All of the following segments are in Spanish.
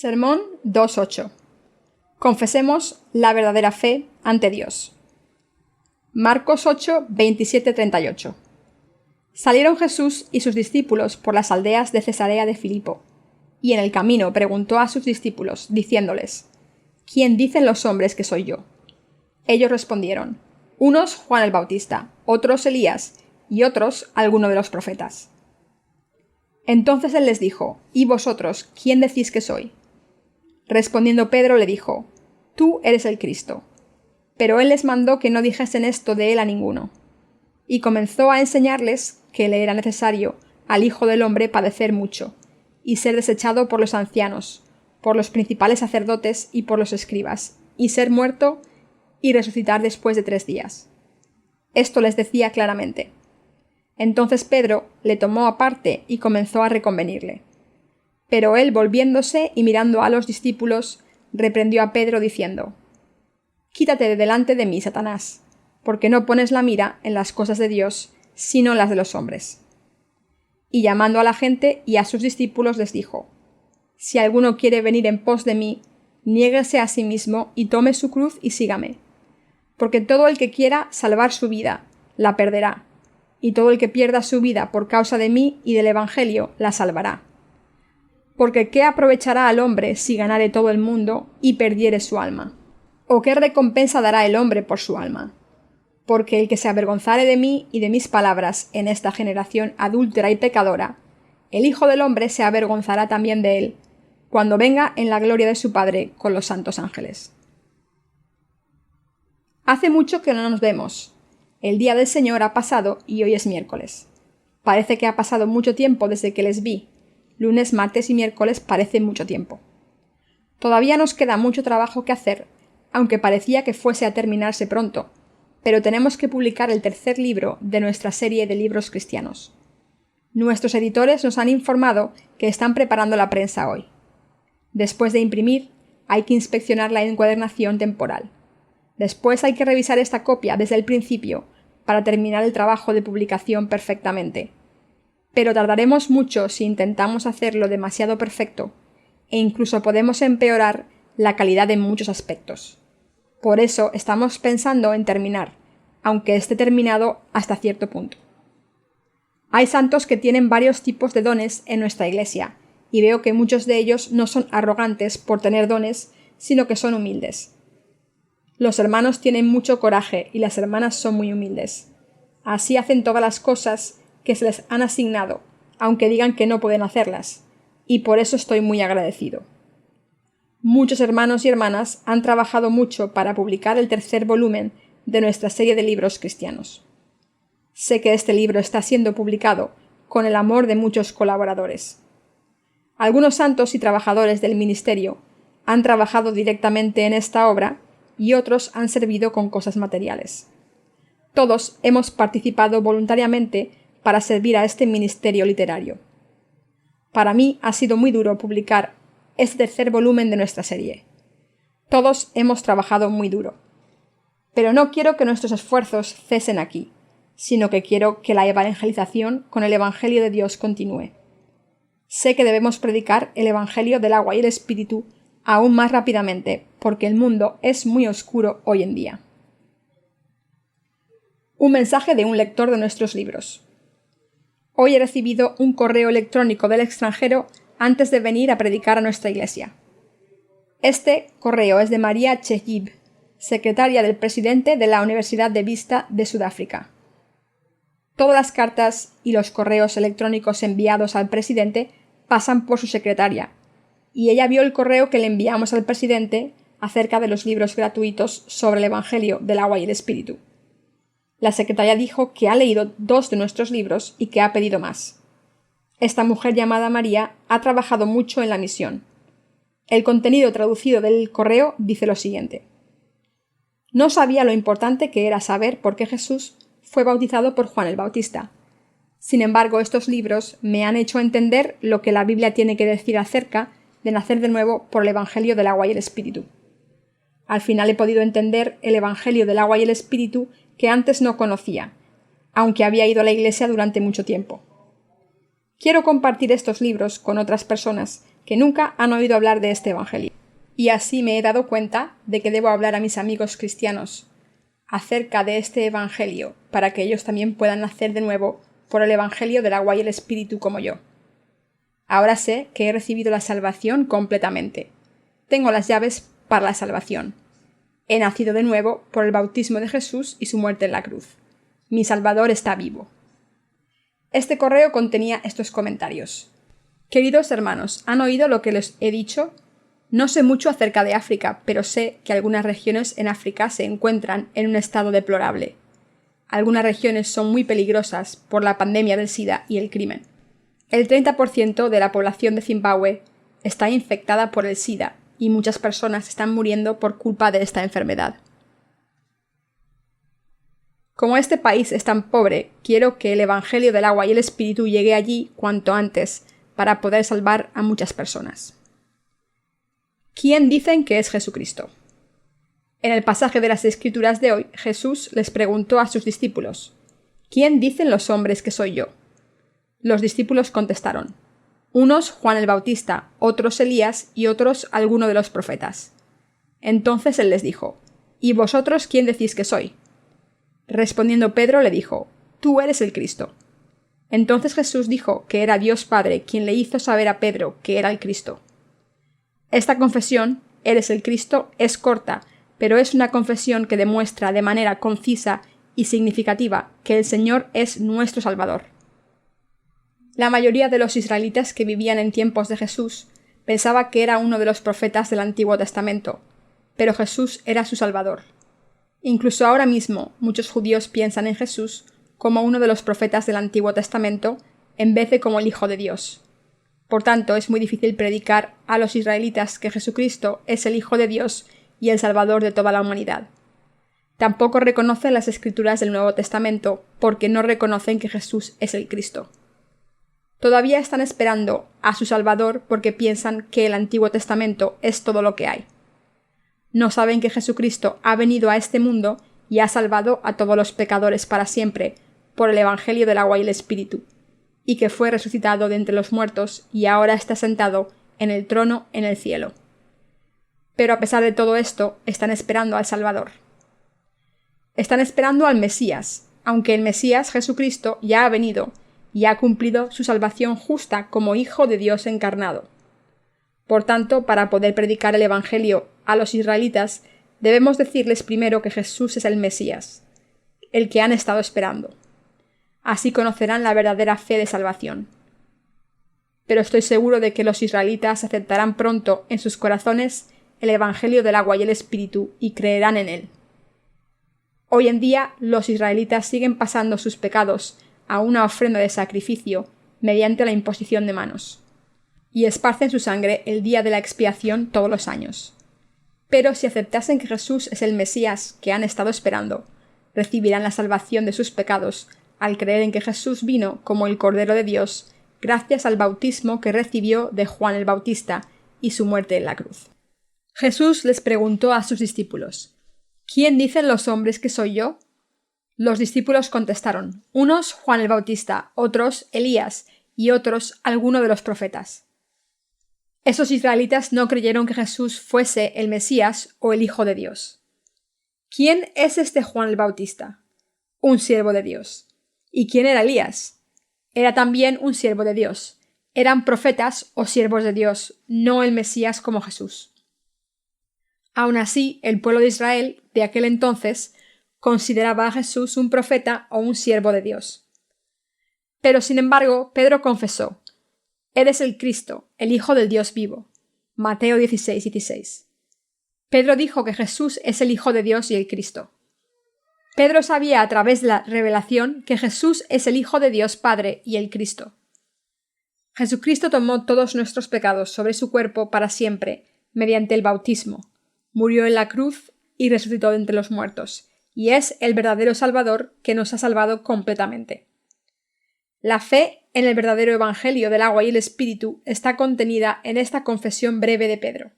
Sermón 2.8. Confesemos la verdadera fe ante Dios. Marcos 8, 27-38. Salieron Jesús y sus discípulos por las aldeas de Cesarea de Filipo, y en el camino preguntó a sus discípulos, diciéndoles: ¿Quién dicen los hombres que soy yo? Ellos respondieron: unos Juan el Bautista, otros Elías, y otros alguno de los profetas. Entonces él les dijo: ¿Y vosotros, quién decís que soy? Respondiendo Pedro le dijo: Tú eres el Cristo. Pero él les mandó que no dijesen esto de él a ninguno. Y comenzó a enseñarles que le era necesario al Hijo del Hombre padecer mucho, y ser desechado por los ancianos, por los principales sacerdotes y por los escribas, y ser muerto y resucitar después de 3 días. Esto les decía claramente. Entonces Pedro le tomó aparte y comenzó a reconvenirle. Pero él, volviéndose y mirando a los discípulos, reprendió a Pedro diciendo: Quítate de delante de mí, Satanás, porque no pones la mira en las cosas de Dios, sino en las de los hombres. Y llamando a la gente y a sus discípulos les dijo: Si alguno quiere venir en pos de mí, niéguese a sí mismo y tome su cruz y sígame. Porque todo el que quiera salvar su vida, la perderá, y todo el que pierda su vida por causa de mí y del Evangelio, la salvará. Porque ¿qué aprovechará al hombre si ganare todo el mundo y perdiere su alma? ¿O qué recompensa dará el hombre por su alma? Porque el que se avergonzare de mí y de mis palabras en esta generación adúltera y pecadora, el Hijo del Hombre se avergonzará también de él, cuando venga en la gloria de su Padre con los santos ángeles. Hace mucho que no nos vemos. El día del Señor ha pasado y hoy es miércoles. Parece que ha pasado mucho tiempo desde que les vi. Lunes, martes y miércoles parece mucho tiempo. Todavía nos queda mucho trabajo que hacer, aunque parecía que fuese a terminarse pronto, pero tenemos que publicar el 3er libro de nuestra serie de libros cristianos. Nuestros editores nos han informado que están preparando la prensa hoy. Después de imprimir, hay que inspeccionar la encuadernación temporal. Después hay que revisar esta copia desde el principio para terminar el trabajo de publicación perfectamente. Pero tardaremos mucho si intentamos hacerlo demasiado perfecto, e incluso podemos empeorar la calidad en muchos aspectos. Por eso estamos pensando en terminar, aunque esté terminado hasta cierto punto. Hay santos que tienen varios tipos de dones en nuestra iglesia, y veo que muchos de ellos no son arrogantes por tener dones, sino que son humildes. Los hermanos tienen mucho coraje y las hermanas son muy humildes. Así hacen todas las cosas que se les han asignado, aunque digan que no pueden hacerlas, y por eso estoy muy agradecido. Muchos hermanos y hermanas han trabajado mucho para publicar el 3er volumen de nuestra serie de libros cristianos. Sé que este libro está siendo publicado con el amor de muchos colaboradores. Algunos santos y trabajadores del ministerio han trabajado directamente en esta obra y otros han servido con cosas materiales. Todos hemos participado voluntariamente para servir a este ministerio literario. Para mí ha sido muy duro publicar este 3er volumen de nuestra serie. Todos hemos trabajado muy duro. Pero no quiero que nuestros esfuerzos cesen aquí, sino que quiero que la evangelización con el Evangelio de Dios continúe. Sé que debemos predicar el Evangelio del agua y el Espíritu aún más rápidamente, porque el mundo es muy oscuro hoy en día. Un mensaje de un lector de nuestros libros. Hoy he recibido un correo electrónico del extranjero antes de venir a predicar a nuestra iglesia. Este correo es de María Chejib, secretaria del presidente de la Universidad de Vista de Sudáfrica. Todas las cartas y los correos electrónicos enviados al presidente pasan por su secretaria, y ella vio el correo que le enviamos al presidente acerca de los libros gratuitos sobre el Evangelio del agua y el Espíritu. La secretaria dijo que ha leído 2 de nuestros libros y que ha pedido más. Esta mujer llamada María ha trabajado mucho en la misión. El contenido traducido del correo dice lo siguiente: No sabía lo importante que era saber por qué Jesús fue bautizado por Juan el Bautista. Sin embargo, estos libros me han hecho entender lo que la Biblia tiene que decir acerca de nacer de nuevo por el Evangelio del agua y el Espíritu. Al final he podido entender el Evangelio del agua y el Espíritu que antes no conocía, aunque había ido a la iglesia durante mucho tiempo. Quiero compartir estos libros con otras personas que nunca han oído hablar de este Evangelio. Y así me he dado cuenta de que debo hablar a mis amigos cristianos acerca de este Evangelio para que ellos también puedan nacer de nuevo por el Evangelio del agua y el Espíritu como yo. Ahora sé que he recibido la salvación completamente. Tengo las llaves para la salvación. He nacido de nuevo por el bautismo de Jesús y su muerte en la cruz. Mi Salvador está vivo. Este correo contenía estos comentarios. Queridos hermanos, ¿han oído lo que les he dicho? No sé mucho acerca de África, pero sé que algunas regiones en África se encuentran en un estado deplorable. Algunas regiones son muy peligrosas por la pandemia del SIDA y el crimen. El 30% de la población de Zimbabue está infectada por el SIDA y muchas personas están muriendo por culpa de esta enfermedad. Como este país es tan pobre, quiero que el Evangelio del agua y el Espíritu llegue allí cuanto antes para poder salvar a muchas personas. ¿Quién dicen que es Jesucristo? En el pasaje de las Escrituras de hoy, Jesús les preguntó a sus discípulos: ¿Quién dicen los hombres que soy yo? Los discípulos contestaron: unos Juan el Bautista, otros Elías y otros alguno de los profetas. Entonces él les dijo: ¿Y vosotros quién decís que soy? Respondiendo Pedro le dijo: Tú eres el Cristo. Entonces Jesús dijo que era Dios Padre quien le hizo saber a Pedro que era el Cristo. Esta confesión, eres el Cristo, es corta, pero es una confesión que demuestra de manera concisa y significativa que el Señor es nuestro Salvador. La mayoría de los israelitas que vivían en tiempos de Jesús pensaba que era uno de los profetas del Antiguo Testamento, pero Jesús era su Salvador. Incluso ahora mismo muchos judíos piensan en Jesús como uno de los profetas del Antiguo Testamento en vez de como el Hijo de Dios. Por tanto, es muy difícil predicar a los israelitas que Jesucristo es el Hijo de Dios y el Salvador de toda la humanidad. Tampoco reconocen las Escrituras del Nuevo Testamento porque no reconocen que Jesús es el Cristo. Todavía están esperando a su Salvador porque piensan que el Antiguo Testamento es todo lo que hay. No saben que Jesucristo ha venido a este mundo y ha salvado a todos los pecadores para siempre por el Evangelio del agua y el Espíritu, y que fue resucitado de entre los muertos y ahora está sentado en el trono en el cielo. Pero a pesar de todo esto, están esperando al Salvador. Están esperando al Mesías, aunque el Mesías, Jesucristo, ya ha venido y ha cumplido su salvación justa como Hijo de Dios encarnado. Por tanto, para poder predicar el Evangelio a los israelitas, debemos decirles primero que Jesús es el Mesías, el que han estado esperando. Así conocerán la verdadera fe de salvación. Pero estoy seguro de que los israelitas aceptarán pronto en sus corazones el Evangelio del agua y el Espíritu y creerán en él. Hoy en día los israelitas siguen pasando sus pecados a una ofrenda de sacrificio mediante la imposición de manos, y esparcen su sangre el día de la expiación todos los años. Pero si aceptasen que Jesús es el Mesías que han estado esperando, recibirán la salvación de sus pecados al creer en que Jesús vino como el Cordero de Dios gracias al bautismo que recibió de Juan el Bautista y su muerte en la cruz. Jesús les preguntó a sus discípulos: ¿Quién dicen los hombres que soy yo? Los discípulos contestaron: unos Juan el Bautista, otros Elías y otros alguno de los profetas. Esos israelitas no creyeron que Jesús fuese el Mesías o el Hijo de Dios. ¿Quién es este Juan el Bautista? Un siervo de Dios. ¿Y quién era Elías? Era también un siervo de Dios. Eran profetas o siervos de Dios, no el Mesías como Jesús. Aun así, el pueblo de Israel de aquel entonces consideraba a Jesús un profeta o un siervo de Dios. Pero, sin embargo, Pedro confesó: Eres el Cristo, el Hijo del Dios vivo. Mateo 16:16. Pedro dijo que Jesús es el Hijo de Dios y el Cristo. Pedro sabía a través de la revelación que Jesús es el Hijo de Dios Padre y el Cristo. Jesucristo tomó todos nuestros pecados sobre su cuerpo para siempre, mediante el bautismo, murió en la cruz y resucitó de entre los muertos, y es el verdadero Salvador que nos ha salvado completamente. La fe en el verdadero Evangelio del agua y el Espíritu está contenida en esta confesión breve de Pedro.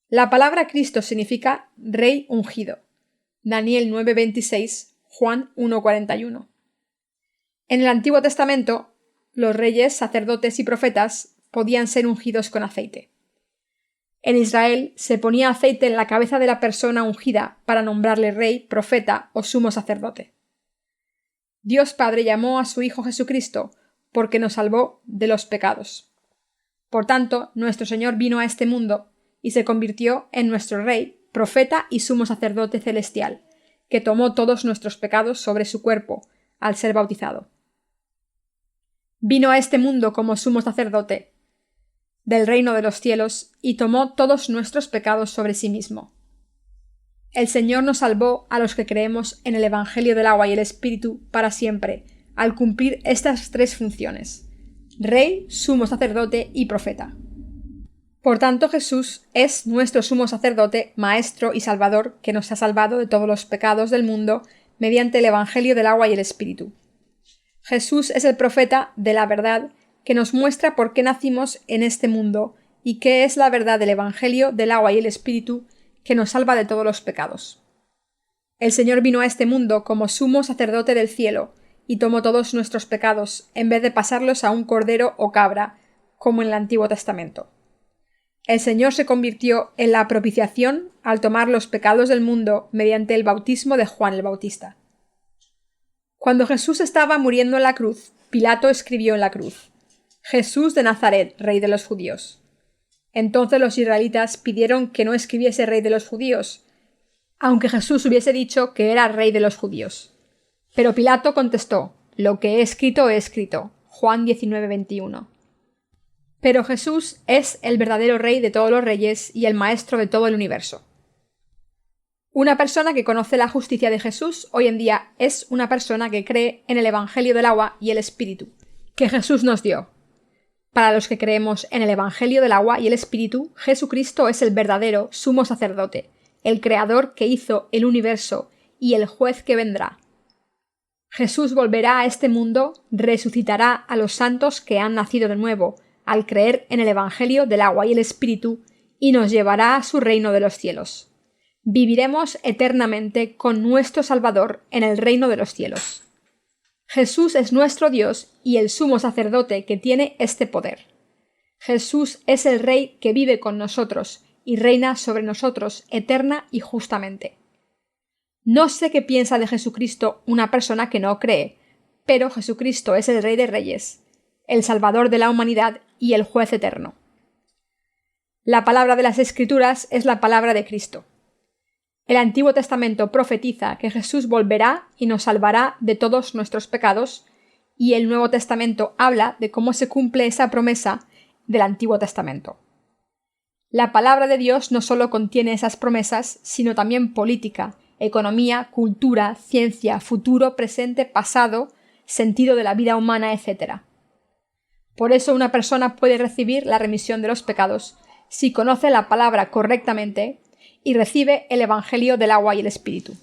La palabra Cristo significa Rey ungido. Daniel 9:26, Juan 1:41. En el Antiguo Testamento, los reyes, sacerdotes y profetas podían ser ungidos con aceite. En Israel se ponía aceite en la cabeza de la persona ungida para nombrarle rey, profeta o sumo sacerdote. Dios Padre llamó a su Hijo Jesucristo porque nos salvó de los pecados. Por tanto, nuestro Señor vino a este mundo y se convirtió en nuestro Rey, profeta y sumo sacerdote celestial, que tomó todos nuestros pecados sobre su cuerpo al ser bautizado. Vino a este mundo como sumo sacerdote del reino de los cielos y tomó todos nuestros pecados sobre sí mismo. El Señor nos salvó a los que creemos en el Evangelio del agua y el Espíritu para siempre, al cumplir estas tres funciones: Rey, sumo sacerdote y profeta. Por tanto, Jesús es nuestro sumo sacerdote, maestro y salvador, que nos ha salvado de todos los pecados del mundo mediante el Evangelio del agua y el Espíritu. Jesús es el profeta de la verdad, que nos muestra por qué nacimos en este mundo y qué es la verdad del Evangelio del agua y el Espíritu, que nos salva de todos los pecados. El Señor vino a este mundo como sumo sacerdote del cielo y tomó todos nuestros pecados en vez de pasarlos a un cordero o cabra, como en el Antiguo Testamento. El Señor se convirtió en la propiciación al tomar los pecados del mundo mediante el bautismo de Juan el Bautista. Cuando Jesús estaba muriendo en la cruz, Pilato escribió en la cruz: Jesús de Nazaret, Rey de los judíos. Entonces los israelitas pidieron que no escribiese Rey de los judíos, aunque Jesús hubiese dicho que era Rey de los judíos. Pero Pilato contestó: lo que he escrito. Juan 19:21. Pero Jesús es el verdadero Rey de todos los reyes y el Maestro de todo el universo. Una persona que conoce la justicia de Jesús hoy en día es una persona que cree en el Evangelio del agua y el Espíritu, que Jesús nos dio. Para los que creemos en el Evangelio del agua y el Espíritu, Jesucristo es el verdadero sumo sacerdote, el Creador que hizo el universo y el juez que vendrá. Jesús volverá a este mundo, resucitará a los santos que han nacido de nuevo, al creer en el Evangelio del agua y el Espíritu, y nos llevará a su reino de los cielos. Viviremos eternamente con nuestro Salvador en el reino de los cielos. Jesús es nuestro Dios y el sumo sacerdote que tiene este poder. Jesús es el Rey que vive con nosotros y reina sobre nosotros eterna y justamente. No sé qué piensa de Jesucristo una persona que no cree, pero Jesucristo es el Rey de Reyes, el Salvador de la humanidad y el Juez eterno. La palabra de las Escrituras es la palabra de Cristo. El Antiguo Testamento profetiza que Jesús volverá y nos salvará de todos nuestros pecados, y el Nuevo Testamento habla de cómo se cumple esa promesa del Antiguo Testamento. La palabra de Dios no solo contiene esas promesas, sino también política, economía, cultura, ciencia, futuro, presente, pasado, sentido de la vida humana, etc. Por eso una persona puede recibir la remisión de los pecados si conoce la palabra correctamente y recibe el Evangelio del agua y el Espíritu.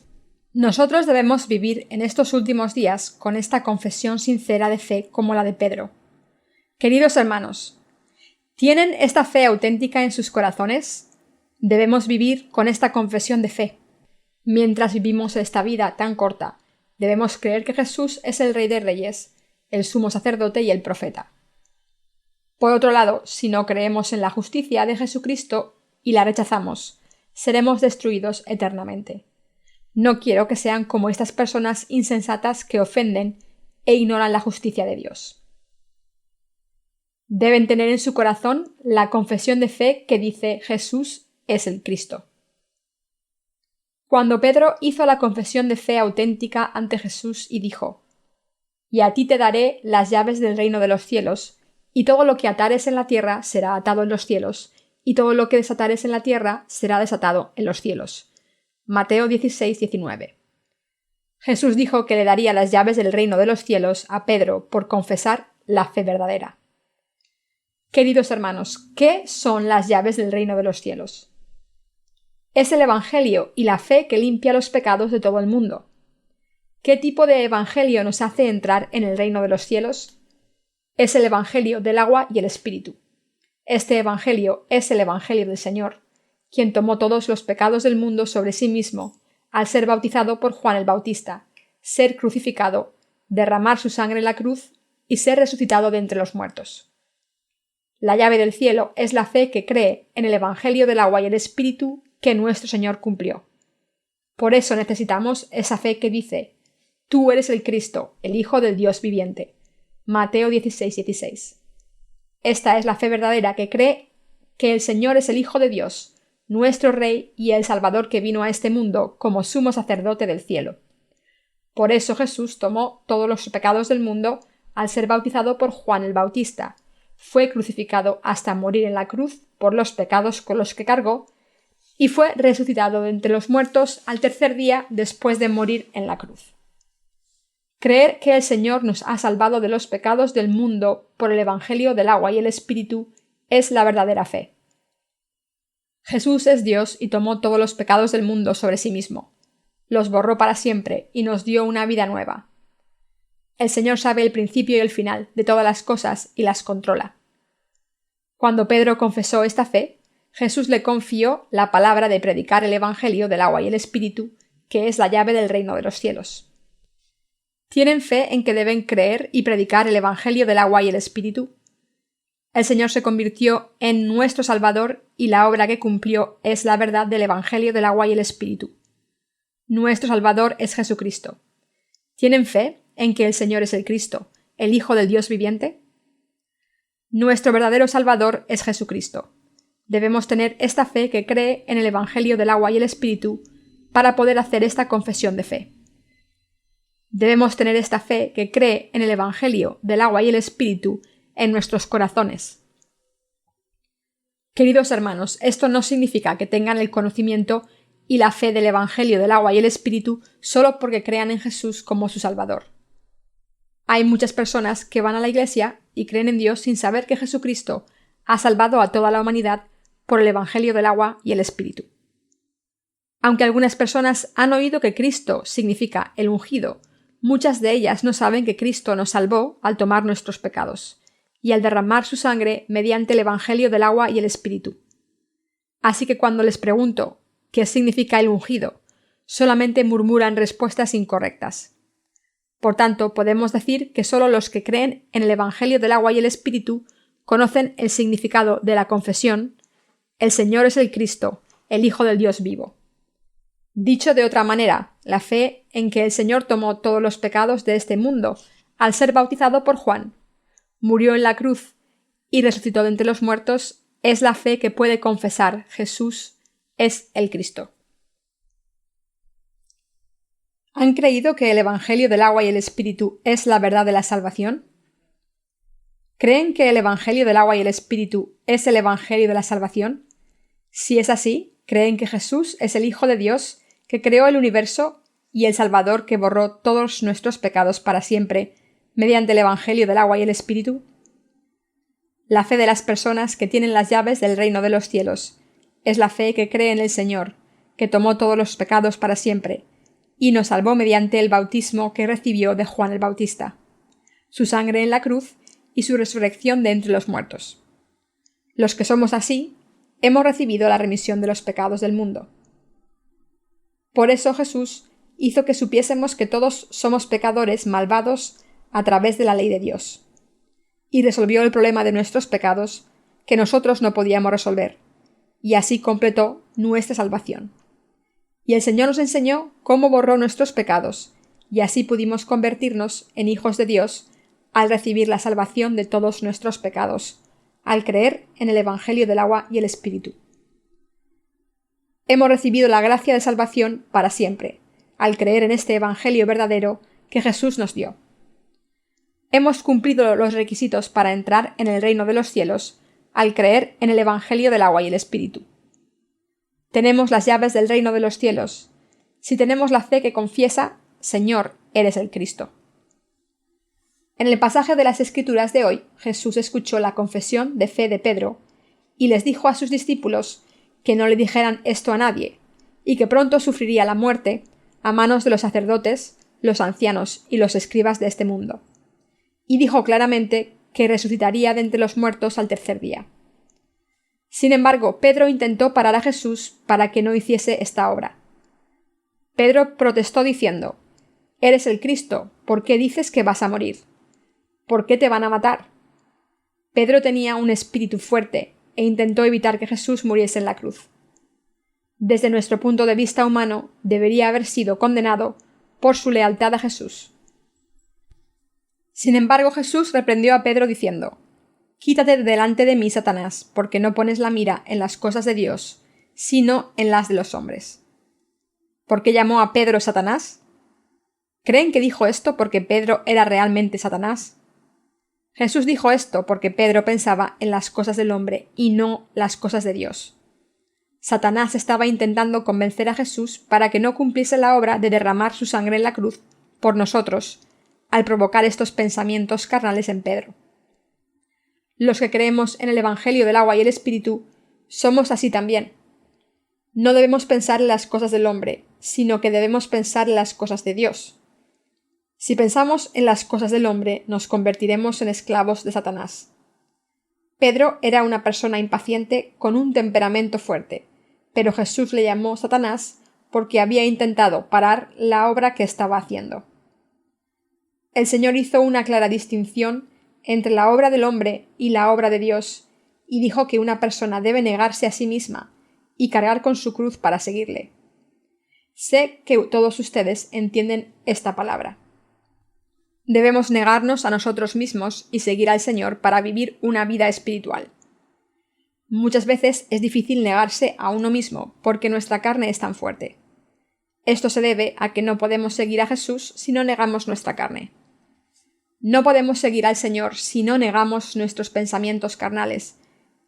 Nosotros debemos vivir en estos últimos días con esta confesión sincera de fe como la de Pedro. Queridos hermanos, ¿tienen esta fe auténtica en sus corazones? Debemos vivir con esta confesión de fe. Mientras vivimos esta vida tan corta, debemos creer que Jesús es el Rey de Reyes, el sumo sacerdote y el profeta. Por otro lado, si no creemos en la justicia de Jesucristo y la rechazamos, seremos destruidos eternamente. No quiero que sean como estas personas insensatas que ofenden e ignoran la justicia de Dios. Deben tener en su corazón la confesión de fe que dice Jesús es el Cristo. Cuando Pedro hizo la confesión de fe auténtica ante Jesús y dijo: «Y a ti te daré las llaves del reino de los cielos, y todo lo que atares en la tierra será atado en los cielos, y todo lo que desatares en la tierra será desatado en los cielos». Mateo 16:19. Jesús dijo que le daría las llaves del reino de los cielos a Pedro por confesar la fe verdadera. Queridos hermanos, ¿qué son las llaves del reino de los cielos? Es el Evangelio y la fe que limpia los pecados de todo el mundo. ¿Qué tipo de Evangelio nos hace entrar en el reino de los cielos? Es el Evangelio del agua y el Espíritu. Este Evangelio es el Evangelio del Señor, quien tomó todos los pecados del mundo sobre sí mismo, al ser bautizado por Juan el Bautista, ser crucificado, derramar su sangre en la cruz y ser resucitado de entre los muertos. La llave del cielo es la fe que cree en el Evangelio del agua y el Espíritu que nuestro Señor cumplió. Por eso necesitamos esa fe que dice: Tú eres el Cristo, el Hijo del Dios viviente. Mateo 16:16. Esta es la fe verdadera que cree que el Señor es el Hijo de Dios, nuestro Rey y el Salvador que vino a este mundo como sumo sacerdote del cielo. Por eso Jesús tomó todos los pecados del mundo al ser bautizado por Juan el Bautista. Fue crucificado hasta morir en la cruz por los pecados con los que cargó y fue resucitado de entre los muertos al tercer día después de morir en la cruz. Creer que el Señor nos ha salvado de los pecados del mundo por el Evangelio del agua y el Espíritu es la verdadera fe. Jesús es Dios y tomó todos los pecados del mundo sobre sí mismo. Los borró para siempre y nos dio una vida nueva. El Señor sabe el principio y el final de todas las cosas y las controla. Cuando Pedro confesó esta fe, Jesús le confió la palabra de predicar el Evangelio del agua y el Espíritu, que es la llave del reino de los cielos. ¿Tienen fe en que deben creer y predicar el Evangelio del agua y el Espíritu? El Señor se convirtió en nuestro Salvador y la obra que cumplió es la verdad del Evangelio del agua y el Espíritu. Nuestro Salvador es Jesucristo. ¿Tienen fe en que el Señor es el Cristo, el Hijo del Dios viviente? Nuestro verdadero Salvador es Jesucristo. Debemos tener esta fe que cree en el Evangelio del agua y el Espíritu para poder hacer esta confesión de fe. Debemos tener esta fe que cree en el Evangelio del agua y el Espíritu en nuestros corazones. Queridos hermanos, esto no significa que tengan el conocimiento y la fe del Evangelio del agua y el Espíritu solo porque crean en Jesús como su Salvador. Hay muchas personas que van a la iglesia y creen en Dios sin saber que Jesucristo ha salvado a toda la humanidad por el Evangelio del agua y el Espíritu. Aunque algunas personas han oído que Cristo significa el ungido, muchas de ellas no saben que Cristo nos salvó al tomar nuestros pecados y al derramar su sangre mediante el Evangelio del agua y el Espíritu. Así que cuando les pregunto qué significa el ungido, solamente murmuran respuestas incorrectas. Por tanto, podemos decir que solo los que creen en el Evangelio del agua y el Espíritu conocen el significado de la confesión: el Señor es el Cristo, el Hijo del Dios vivo. Dicho de otra manera, la fe en que el Señor tomó todos los pecados de este mundo al ser bautizado por Juan, murió en la cruz y resucitó de entre los muertos es la fe que puede confesar: Jesús es el Cristo. ¿Han creído que el Evangelio del agua y el Espíritu es la verdad de la salvación? ¿Creen que el Evangelio del agua y el Espíritu es el Evangelio de la salvación? Si es así, ¿creen que Jesús es el Hijo de Dios que creó el universo y el Salvador que borró todos nuestros pecados para siempre mediante el Evangelio del agua y el Espíritu? La fe de las personas que tienen las llaves del reino de los cielos es la fe que cree en el Señor, que tomó todos los pecados para siempre, y nos salvó mediante el bautismo que recibió de Juan el Bautista, su sangre en la cruz y su resurrección de entre los muertos. Los que somos así, hemos recibido la remisión de los pecados del mundo. Por eso Jesús hizo que supiésemos que todos somos pecadores malvados a través de la ley de Dios, y resolvió el problema de nuestros pecados que nosotros no podíamos resolver, y así completó nuestra salvación. Y el Señor nos enseñó cómo borró nuestros pecados, y así pudimos convertirnos en hijos de Dios al recibir la salvación de todos nuestros pecados, al creer en el Evangelio del agua y el Espíritu. Hemos recibido la gracia de salvación para siempre, al creer en este Evangelio verdadero que Jesús nos dio. Hemos cumplido los requisitos para entrar en el reino de los cielos, al creer en el Evangelio del agua y el Espíritu. Tenemos las llaves del reino de los cielos, si tenemos la fe que confiesa: Señor, eres el Cristo. En el pasaje de las Escrituras de hoy, Jesús escuchó la confesión de fe de Pedro y les dijo a sus discípulos que no le dijeran esto a nadie y que pronto sufriría la muerte a manos de los sacerdotes, los ancianos y los escribas de este mundo. Y dijo claramente que resucitaría de entre los muertos al tercer día. Sin embargo, Pedro intentó parar a Jesús para que no hiciese esta obra. Pedro protestó diciendo: «Eres el Cristo, ¿por qué dices que vas a morir? ¿Por qué te van a matar?» Pedro tenía un espíritu fuerte e intentó evitar que Jesús muriese en la cruz. Desde nuestro punto de vista humano, debería haber sido condenado por su lealtad a Jesús. Sin embargo, Jesús reprendió a Pedro diciendo: «Quítate de delante de mí, Satanás, porque no pones la mira en las cosas de Dios, sino en las de los hombres». ¿Por qué llamó a Pedro Satanás? ¿Creen que dijo esto porque Pedro era realmente Satanás? Jesús dijo esto porque Pedro pensaba en las cosas del hombre y no las cosas de Dios. Satanás estaba intentando convencer a Jesús para que no cumpliese la obra de derramar su sangre en la cruz por nosotros, al provocar estos pensamientos carnales en Pedro. Los que creemos en el Evangelio del agua y el Espíritu somos así también. No debemos pensar en las cosas del hombre, sino que debemos pensar en las cosas de Dios. Si pensamos en las cosas del hombre, nos convertiremos en esclavos de Satanás. Pedro era una persona impaciente con un temperamento fuerte, pero Jesús le llamó Satanás porque había intentado parar la obra que estaba haciendo. El Señor hizo una clara distinción entre la obra del hombre y la obra de Dios, y dijo que una persona debe negarse a sí misma y cargar con su cruz para seguirle. Sé que todos ustedes entienden esta palabra. Debemos negarnos a nosotros mismos y seguir al Señor para vivir una vida espiritual. Muchas veces es difícil negarse a uno mismo porque nuestra carne es tan fuerte. Esto se debe a que no podemos seguir a Jesús si no negamos nuestra carne. No podemos seguir al Señor si no negamos nuestros pensamientos carnales,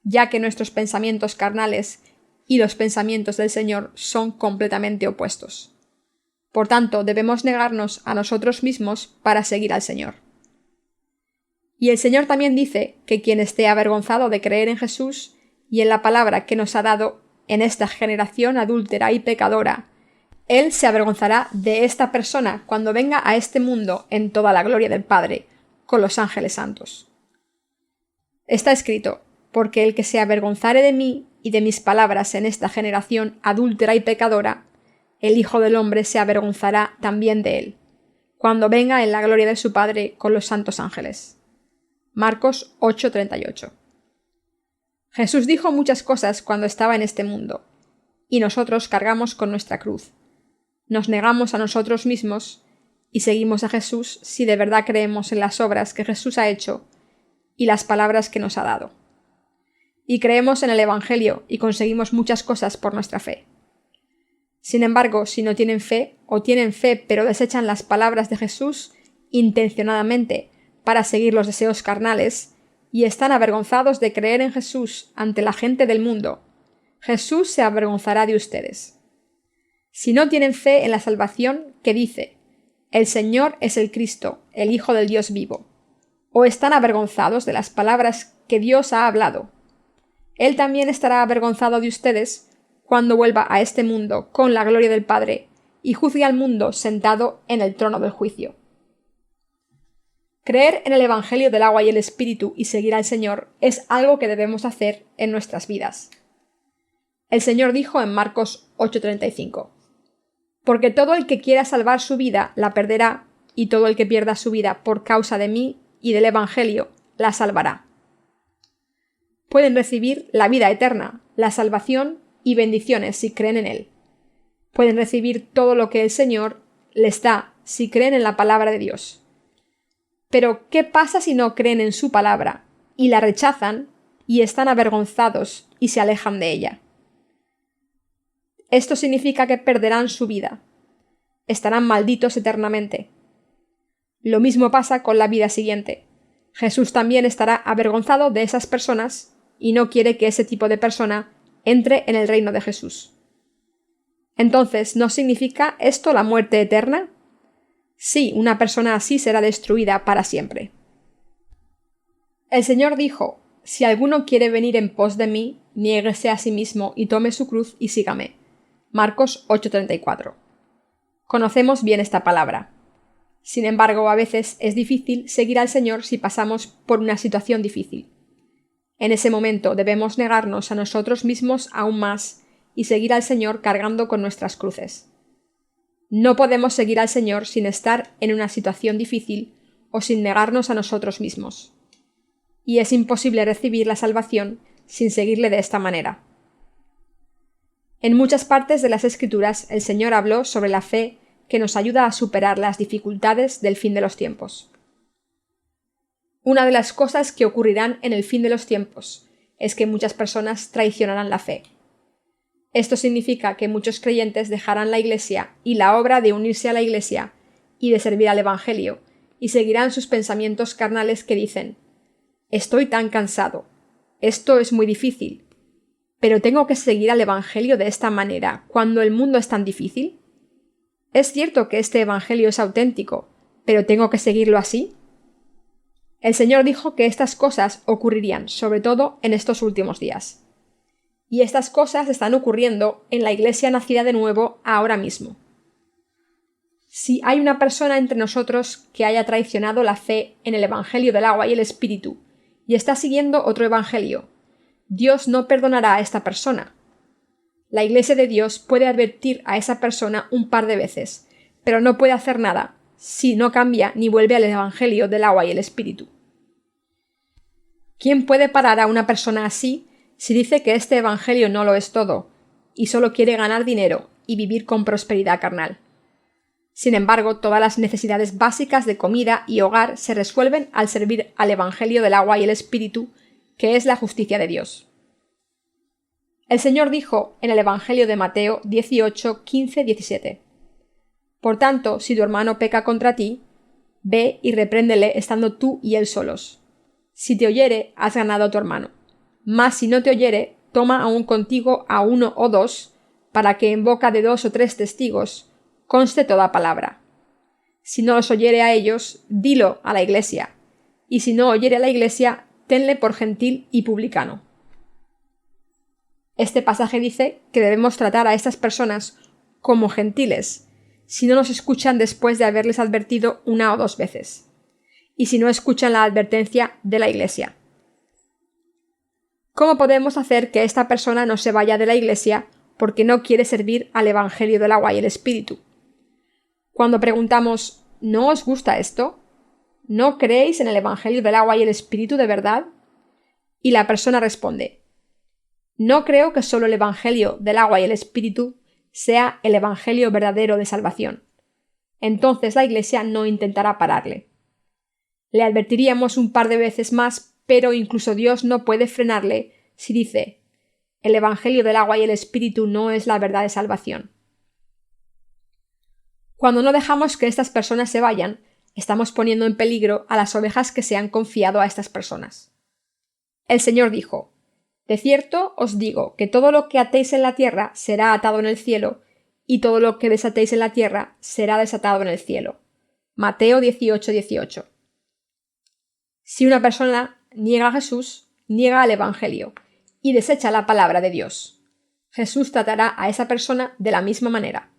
ya que nuestros pensamientos carnales y los pensamientos del Señor son completamente opuestos. Por tanto, debemos negarnos a nosotros mismos para seguir al Señor. Y el Señor también dice que quien esté avergonzado de creer en Jesús y en la palabra que nos ha dado en esta generación adúltera y pecadora, Él se avergonzará de esta persona cuando venga a este mundo en toda la gloria del Padre, con los ángeles santos. Está escrito: «Porque el que se avergonzare de mí y de mis palabras en esta generación adúltera y pecadora, el Hijo del Hombre se avergonzará también de él, cuando venga en la gloria de su Padre con los santos ángeles». Marcos 8:38. Jesús dijo muchas cosas cuando estaba en este mundo, y nosotros cargamos con nuestra cruz. Nos negamos a nosotros mismos y seguimos a Jesús si de verdad creemos en las obras que Jesús ha hecho y las palabras que nos ha dado. Y creemos en el Evangelio y conseguimos muchas cosas por nuestra fe. Sin embargo, si no tienen fe, o tienen fe pero desechan las palabras de Jesús intencionadamente para seguir los deseos carnales, y están avergonzados de creer en Jesús ante la gente del mundo, Jesús se avergonzará de ustedes. Si no tienen fe en la salvación que dice: «El Señor es el Cristo, el Hijo del Dios vivo», o están avergonzados de las palabras que Dios ha hablado, Él también estará avergonzado de ustedes cuando vuelva a este mundo con la gloria del Padre y juzgue al mundo sentado en el trono del juicio. Creer en el Evangelio del agua y el Espíritu y seguir al Señor es algo que debemos hacer en nuestras vidas. El Señor dijo en Marcos 8:35: «Porque todo el que quiera salvar su vida la perderá, y todo el que pierda su vida por causa de mí y del Evangelio la salvará». Pueden recibir la vida eterna, la salvación y bendiciones si creen en Él. Pueden recibir todo lo que el Señor les da si creen en la palabra de Dios. Pero, ¿qué pasa si no creen en su palabra y la rechazan y están avergonzados y se alejan de ella? Esto significa que perderán su vida. Estarán malditos eternamente. Lo mismo pasa con la vida siguiente. Jesús también estará avergonzado de esas personas y no quiere que ese tipo de persona entre en el reino de Jesús. Entonces, ¿no significa esto la muerte eterna? Sí, una persona así será destruida para siempre. El Señor dijo: «Si alguno quiere venir en pos de mí, niéguese a sí mismo y tome su cruz y sígame». Marcos 8:34. Conocemos bien esta palabra. Sin embargo, a veces es difícil seguir al Señor si pasamos por una situación difícil. En ese momento debemos negarnos a nosotros mismos aún más y seguir al Señor cargando con nuestras cruces. No podemos seguir al Señor sin estar en una situación difícil o sin negarnos a nosotros mismos. y es imposible recibir la salvación sin seguirle de esta manera. En muchas partes de las Escrituras el Señor habló sobre la fe que nos ayuda a superar las dificultades del fin de los tiempos. Una de las cosas que ocurrirán en el fin de los tiempos es que muchas personas traicionarán la fe. Esto significa que muchos creyentes dejarán la Iglesia y la obra de unirse a la Iglesia y de servir al Evangelio, y seguirán sus pensamientos carnales que dicen: «Estoy tan cansado, esto es muy difícil, pero ¿tengo que seguir al Evangelio de esta manera cuando el mundo es tan difícil? Es cierto que este Evangelio es auténtico, pero ¿tengo que seguirlo así?». El Señor dijo que estas cosas ocurrirían, sobre todo en estos últimos días. Y estas cosas están ocurriendo en la Iglesia nacida de nuevo ahora mismo. Si hay una persona entre nosotros que haya traicionado la fe en el Evangelio del agua y el Espíritu y está siguiendo otro Evangelio, Dios no perdonará a esta persona. La Iglesia de Dios puede advertir a esa persona un par de veces, pero no puede hacer nada si no cambia ni vuelve al Evangelio del agua y el Espíritu. ¿Quién puede parar a una persona así si dice que este Evangelio no lo es todo y solo quiere ganar dinero y vivir con prosperidad carnal? Sin embargo, todas las necesidades básicas de comida y hogar se resuelven al servir al Evangelio del agua y el Espíritu, que es la justicia de Dios. El Señor dijo en el Evangelio de Mateo 18, 15, 17: «Por tanto, si tu hermano peca contra ti, ve y repréndele estando tú y él solos. Si te oyere, has ganado a tu hermano. Mas si no te oyere, toma aún contigo a 1 o 2, para que en boca de 2 o 3 testigos conste toda palabra. Si no los oyere a ellos, dilo a la Iglesia, y si no oyere a la Iglesia, tenle por gentil y publicano». Este pasaje dice que debemos tratar a estas personas como gentiles, si no nos escuchan después de haberles advertido 1 o 2 veces, y si no escuchan la advertencia de la Iglesia. ¿Cómo podemos hacer que esta persona no se vaya de la Iglesia porque no quiere servir al Evangelio del agua y el Espíritu? Cuando preguntamos: ¿no os gusta esto? ¿No creéis en el Evangelio del agua y el Espíritu de verdad? Y la persona responde: no creo que solo el Evangelio del agua y el Espíritu sea el Evangelio verdadero de salvación. Entonces la Iglesia no intentará pararle. Le advertiríamos un par de veces más, pero incluso Dios no puede frenarle si dice: el Evangelio del agua y el Espíritu no es la verdad de salvación. Cuando no dejamos que estas personas se vayan, estamos poniendo en peligro a las ovejas que se han confiado a estas personas. El Señor dijo: «De cierto os digo que todo lo que atéis en la tierra será atado en el cielo, y todo lo que desatéis en la tierra será desatado en el cielo». Mateo 18, 18. Si una persona niega a Jesús, niega al Evangelio y desecha la palabra de Dios, Jesús tratará a esa persona de la misma manera.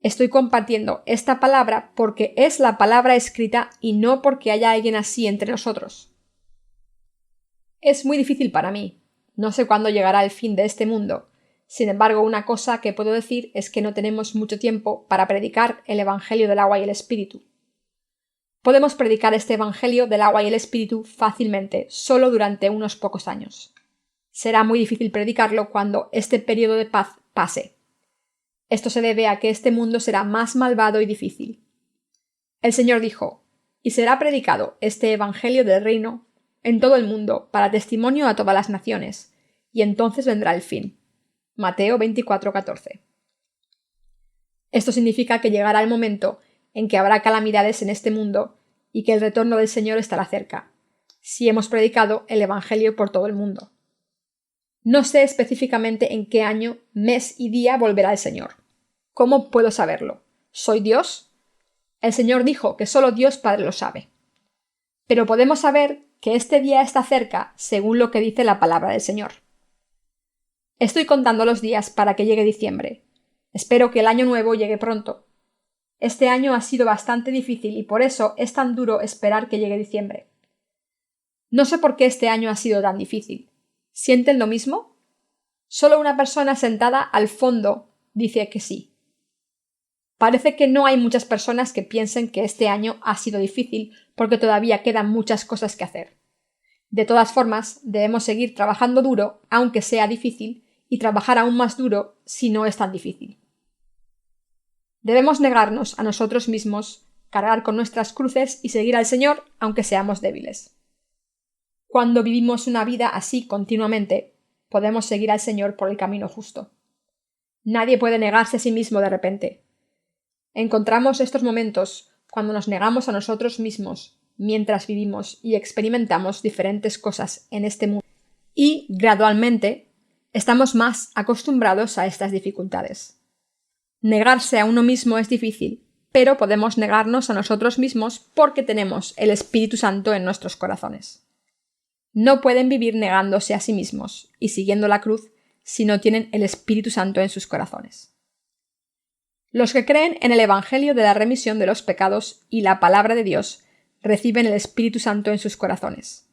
Estoy compartiendo esta palabra porque es la palabra escrita y no porque haya alguien así entre nosotros. Es muy difícil para mí. No sé cuándo llegará el fin de este mundo. Sin embargo, una cosa que puedo decir es que no tenemos mucho tiempo para predicar el Evangelio del agua y el Espíritu. Podemos predicar este Evangelio del agua y el Espíritu fácilmente, solo durante unos pocos años. Será muy difícil predicarlo cuando este periodo de paz pase. Esto se debe a que este mundo será más malvado y difícil. El Señor dijo: «Y será predicado este Evangelio del reino en todo el mundo para testimonio a todas las naciones, y entonces vendrá el fin». Mateo 24, 14. Esto significa que llegará el momento en que habrá calamidades en este mundo y que el retorno del Señor estará cerca, si hemos predicado el Evangelio por todo el mundo. No sé específicamente en qué año, mes y día volverá el Señor. ¿Cómo puedo saberlo? ¿Soy Dios? El Señor dijo que solo Dios Padre lo sabe. Pero podemos saber que este día está cerca según lo que dice la palabra del Señor. Estoy contando los días para que llegue diciembre. Espero que el año nuevo llegue pronto. Este año ha sido bastante difícil y por eso es tan duro esperar que llegue diciembre. No sé por qué este año ha sido tan difícil. ¿Sienten lo mismo? Solo una persona sentada al fondo dice que sí. Parece que no hay muchas personas que piensen que este año ha sido difícil porque todavía quedan muchas cosas que hacer. De todas formas, debemos seguir trabajando duro, aunque sea difícil, y trabajar aún más duro si no es tan difícil. Debemos negarnos a nosotros mismos, cargar con nuestras cruces y seguir al Señor, aunque seamos débiles. Cuando vivimos una vida así continuamente, podemos seguir al Señor por el camino justo. Nadie puede negarse a sí mismo de repente. Encontramos estos momentos cuando nos negamos a nosotros mismos mientras vivimos y experimentamos diferentes cosas en este mundo y, gradualmente, estamos más acostumbrados a estas dificultades. Negarse a uno mismo es difícil, pero podemos negarnos a nosotros mismos porque tenemos el Espíritu Santo en nuestros corazones. No pueden vivir negándose a sí mismos y siguiendo la cruz si no tienen el Espíritu Santo en sus corazones. Los que creen en el Evangelio de la remisión de los pecados y la palabra de Dios reciben el Espíritu Santo en sus corazones.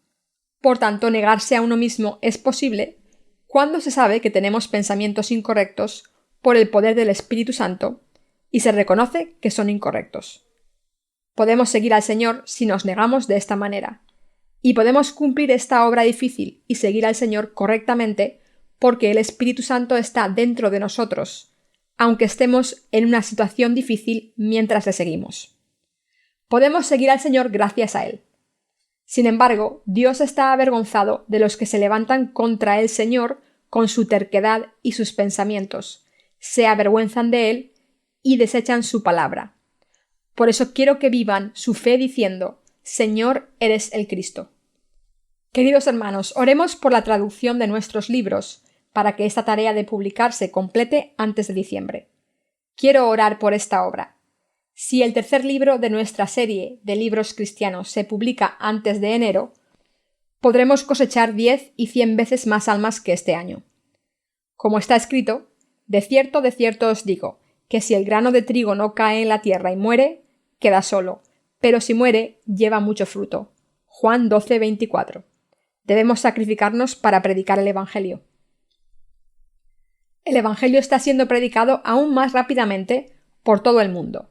Por tanto, negarse a uno mismo es posible cuando se sabe que tenemos pensamientos incorrectos por el poder del Espíritu Santo y se reconoce que son incorrectos. Podemos seguir al Señor si nos negamos de esta manera, y podemos cumplir esta obra difícil y seguir al Señor correctamente porque el Espíritu Santo está dentro de nosotros, aunque estemos en una situación difícil mientras le seguimos. Podemos seguir al Señor gracias a Él. Sin embargo, Dios está avergonzado de los que se levantan contra el Señor con su terquedad y sus pensamientos, se avergüenzan de Él y desechan su palabra. Por eso quiero que vivan su fe diciendo: Señor, eres el Cristo. Queridos hermanos, oremos por la traducción de nuestros libros, para que esta tarea de publicar se complete antes de diciembre. Quiero orar por esta obra. Si el tercer libro de nuestra serie de libros cristianos se publica antes de enero, podremos cosechar 10 y 100 veces más almas que este año. Como está escrito, de cierto os digo, que si el grano de trigo no cae en la tierra y muere, queda solo, pero si muere, lleva mucho fruto. Juan 12:24. Debemos sacrificarnos para predicar el Evangelio. El Evangelio está siendo predicado aún más rápidamente por todo el mundo.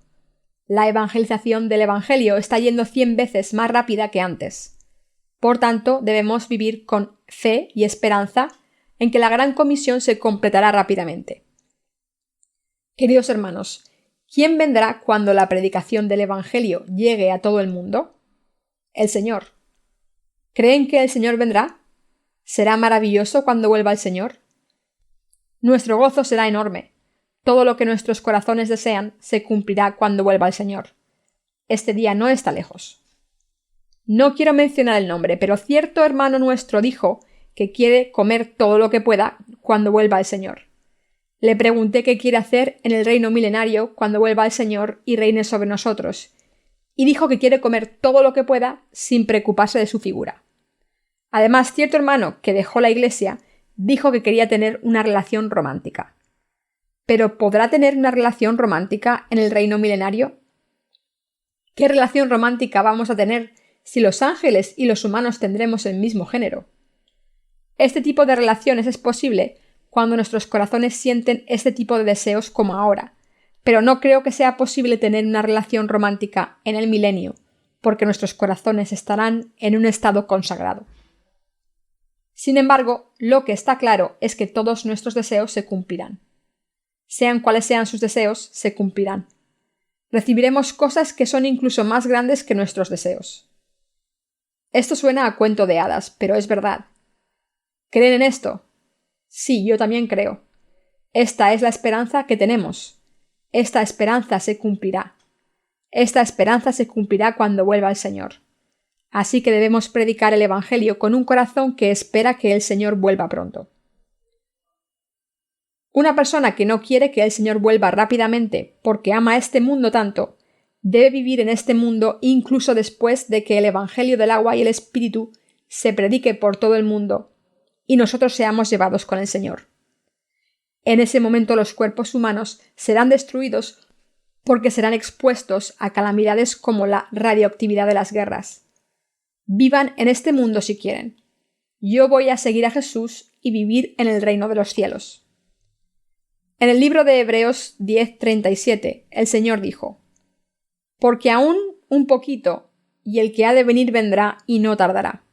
La evangelización del Evangelio está yendo 100 veces más rápida que antes. Por tanto, debemos vivir con fe y esperanza en que la gran comisión se completará rápidamente. Queridos hermanos, ¿quién vendrá cuando la predicación del Evangelio llegue a todo el mundo? El Señor. ¿Creen que el Señor vendrá? ¿Será maravilloso cuando vuelva el Señor? Nuestro gozo será enorme. Todo lo que nuestros corazones desean se cumplirá cuando vuelva el Señor. Este día no está lejos. No quiero mencionar el nombre, pero cierto hermano nuestro dijo que quiere comer todo lo que pueda cuando vuelva el Señor. Le pregunté qué quiere hacer en el reino milenario cuando vuelva el Señor y reine sobre nosotros, y dijo que quiere comer todo lo que pueda sin preocuparse de su figura. Además, cierto hermano que dejó la iglesia dijo que quería tener una relación romántica. ¿Pero podrá tener una relación romántica en el reino milenario? ¿Qué relación romántica vamos a tener si los ángeles y los humanos tendremos el mismo género? Este tipo de relaciones es posible cuando nuestros corazones sienten este tipo de deseos como ahora, pero no creo que sea posible tener una relación romántica en el milenio, porque nuestros corazones estarán en un estado consagrado. Sin embargo, lo que está claro es que todos nuestros deseos se cumplirán. Sean cuales sean sus deseos, se cumplirán. Recibiremos cosas que son incluso más grandes que nuestros deseos. Esto suena a cuento de hadas, pero es verdad. ¿Creen en esto? Sí, yo también creo. Esta es la esperanza que tenemos. Esta esperanza se cumplirá. Esta esperanza se cumplirá cuando vuelva el Señor. Así que debemos predicar el Evangelio con un corazón que espera que el Señor vuelva pronto. Una persona que no quiere que el Señor vuelva rápidamente porque ama este mundo tanto, debe vivir en este mundo incluso después de que el Evangelio del agua y el Espíritu se predique por todo el mundo y nosotros seamos llevados con el Señor. En ese momento los cuerpos humanos serán destruidos porque serán expuestos a calamidades como la radioactividad de las guerras. Vivan en este mundo si quieren. Yo voy a seguir a Jesús y vivir en el reino de los cielos. En el libro de Hebreos 10:37, el Señor dijo: Porque aún un poquito, y el que ha de venir vendrá y no tardará.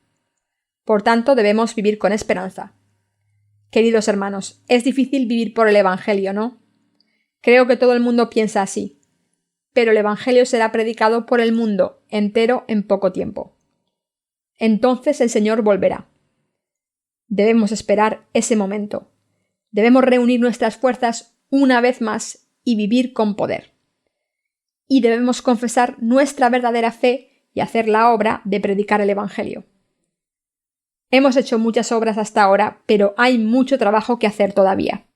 Por tanto, debemos vivir con esperanza. Queridos hermanos, es difícil vivir por el Evangelio, ¿no? Creo que todo el mundo piensa así, pero el Evangelio será predicado por el mundo entero en poco tiempo. Entonces el Señor volverá. Debemos esperar ese momento. Debemos reunir nuestras fuerzas una vez más y vivir con poder. Y debemos confesar nuestra verdadera fe y hacer la obra de predicar el Evangelio. Hemos hecho muchas obras hasta ahora, pero hay mucho trabajo que hacer todavía.